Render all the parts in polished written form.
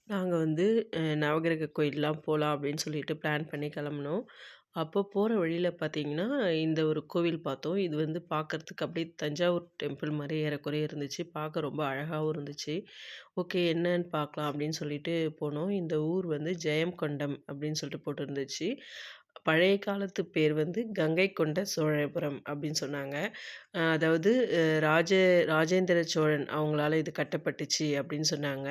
நாங்க வந்து நவகிரக கோயில்லாம் போலாம் அப்படின்னு சொல்லிட்டு பிளான் பண்ணி கிளம்புனோம். அப்போ போற வழியில பார்த்தீங்கன்னா, இந்த ஒரு கோவில் பார்த்தோம். இது வந்து பார்க்கறதுக்கு அப்படியே தஞ்சாவூர் டெம்பிள் மாரி ஏறக்குறைய இருந்துச்சு. பார்க்க ரொம்ப அழகாவும் இருந்துச்சு. ஓகே என்னன்னு பார்க்கலாம் அப்படின்னு சொல்லிட்டு போனோம். இந்த ஊர் வந்து ஜெயங்கொண்டம் அப்படின்னு சொல்லிட்டு போட்டிருந்துச்சு. பழைய காலத்து பேர் வந்து கங்கை கொண்ட சோழபுரம் அப்படின்னு சொன்னாங்க. அதாவது அ ராஜ ராஜேந்திர சோழன் அவங்களால இது கட்டப்பட்டுச்சு அப்படின்னு சொன்னாங்க.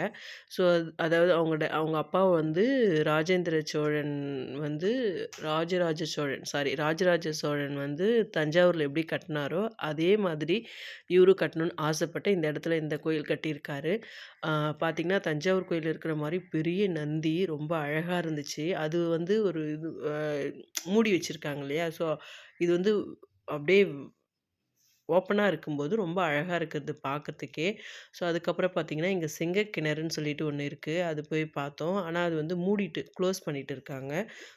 ஸோ அதாவது அவங்க அப்பா வந்து ராஜேந்திர சோழன் வந்து ராஜராஜ சோழன் வந்து தஞ்சாவூர்ல எப்படி கட்டுனாரோ, அதே மாதிரி இவரும் கட்டணும்னு ஆசைப்பட்டு இந்த இடத்துல இந்த கோயில் கட்டியிருக்காரு. ஆ பார்த்தீங்கன்னா, தஞ்சாவூர் கோயில்ல இருக்கிற மாரி பெரிய நந்தி ரொம்ப அழகா இருந்துச்சு. அது வந்து ஒரு இது மூடி வச்சிருக்காங்க இல்லையா? ஸோ இது வந்து அப்படியே ஓப்பனா இருக்கும்போது ரொம்ப அழகா இருக்குது பார்க்கறதுக்கே. ஸோ அதுக்கப்புறம் பார்த்தீங்கன்னா, இங்க சிங்க கிணறுன்னு சொல்லிட்டு ஒண்ணு இருக்கு. அது போய் பார்த்தோம். ஆனா அது வந்து மூடிட்டு க்ளோஸ் பண்ணிட்டு இருக்காங்க.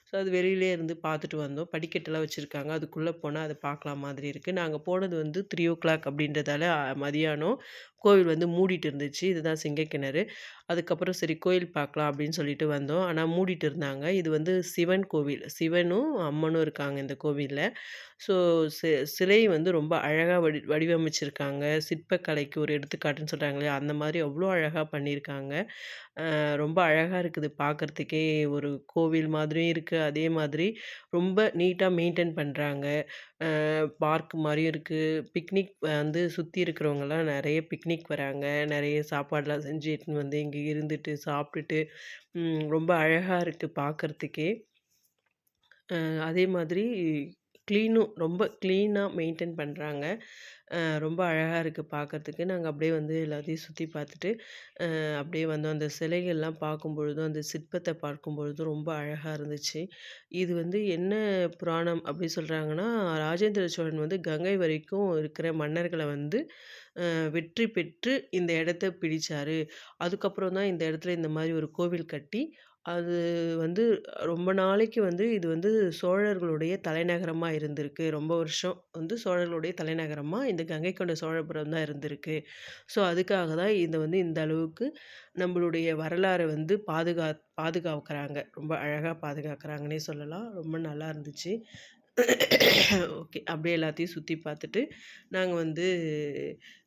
ஸோ அது வெளியிலயே இருந்து பார்த்துட்டு வந்தோம். படிக்கட்டெல்லாம் வச்சிருக்காங்க. அதுக்குள்ள போனா அத பார்க்கலாம் மாதிரி இருக்கு. நாங்க போனது வந்து 3:00 அப்படின்றதால மதியானம் கோவில் வந்து மூடிட்டு இருந்துச்சு. இதுதான் சிங்க கிணறு. அதுக்கப்புறம் சரி கோயில் பார்க்கலாம் அப்படின்னு சொல்லிட்டு வந்தோம். ஆனா மூடிட்டு இருந்தாங்க. இது வந்து சிவன் கோவில். சிவனும், அம்மனும் இருக்காங்க இந்த கோவில்ல. ஸோ சிலை வந்து ரொம்ப அழகா வடிவமைச்சிருக்காங்க. சிற்பக்கலைக்கு ஒரு எடுத்துக்காட்டுன்னு சொல்றாங்க இல்லையா? அந்த மாதிரி அவ்ளோ அழகா பண்ணியிருக்காங்க. ரொம்ப அழகா இருக்குது பார்க்கறதுக்கே ஒரு கோவில் மாதிரியும் இருக்கு. அதே மாதிரி ரொம்ப நீட்டா மெயின்டெயின் பண்றாங்க. பார்க் மாரியும் இருக்கு. பிக்னிக் வந்து சுத்தி இருக்கிறவங்கலாம் நெறைய பிக்னிக் வராங்க. நெறைய சாப்பாடுலாம் செஞ்சு எடுத்துன்னு வந்து இங்க இருந்துட்டு, சாப்ட்டுட்டு ரொம்ப அழகா இருக்கு பார்க்கறதுக்கே. அதே மாதிரி ரொம்ப கிளீனா மெயின்டெயின் பண்றாங்க. ரொம்ப அழகா இருக்கு பார்க்கறதுக்கு. நாங்க அப்படியே வந்து எல்லாத்தையும் சுத்தி பார்த்துட்டு, அப்படியே வந்தோம். அந்த சிலைகள்லாம் பார்க்கும்பொழுதும், அந்த சிற்பத்த பார்க்கும்பொழுதும் ரொம்ப அழகா இருந்துச்சு. இது வந்து என்ன புராணம் அப்படி சொல்றாங்கன்னா, ராஜேந்திர சோழன் வந்து கங்கை வரைக்கும் இருக்கிற மன்னர்கள வந்து வெற்றி பெற்று இந்த இடத்த பிடிச்சாரு. அதுக்கப்புறம் தான் இந்த இடத்துல இந்த மாரி ஒரு கோவில் கட்டி, அது வந்து ரொம்ப நாளைக்கு வந்து இது வந்து சோழர்களுடைய தலைநகரமா இருந்திருக்கு. ரொம்ப வருஷம் வந்து சோழர்களுடைய தலைநகரமா இந்த கங்கை கொண்ட சோழபுரம் தான் இருந்திருக்கு. ஸோ, அதுக்காக தான் இத வந்து இந்த அளவுக்கு நம்மளுடைய வரலாற வந்து பாதுகாக்குறாங்க. ரொம்ப அழகா பாதுகாக்குறாங்கன்னே சொல்லலாம். ரொம்ப நல்லா இருந்துச்சு. ஓகே. அப்படியே எல்லாத்தையும் சுத்தி பார்த்துட்டு, நாங்க வந்து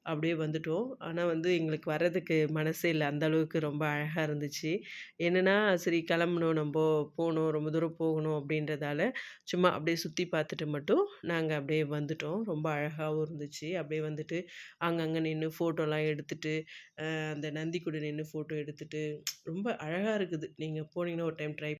அப்படியே வந்துட்டோம். ஆனா வந்து எங்களுக்கு வர்றதுக்கு மனசே இல்ல. அந்த அளவுக்கு ரொம்ப அழகா இருந்துச்சு. என்னன்னா, சரி கிளம்பணும் போணும், ரொம்ப தூரம் போகணும் அப்படின்றதால, சும்மா அப்படியே சுத்தி பார்த்துட்டு மட்டும் நாங்க அப்படியே வந்துட்டோம். ரொம்ப அழகாவும் இருந்துச்சு. அப்படியே வந்துட்டு அங்கங்க நின்னு ஃபோட்டோலாம் எடுத்துட்டு, அந்த நந்தி கூட நின்னு ஃபோட்டோ எடுத்துட்டு, ரொம்ப அழகா இருக்குது. நீங்க போனீங்கன்னா ஒரு டைம் ட்ரை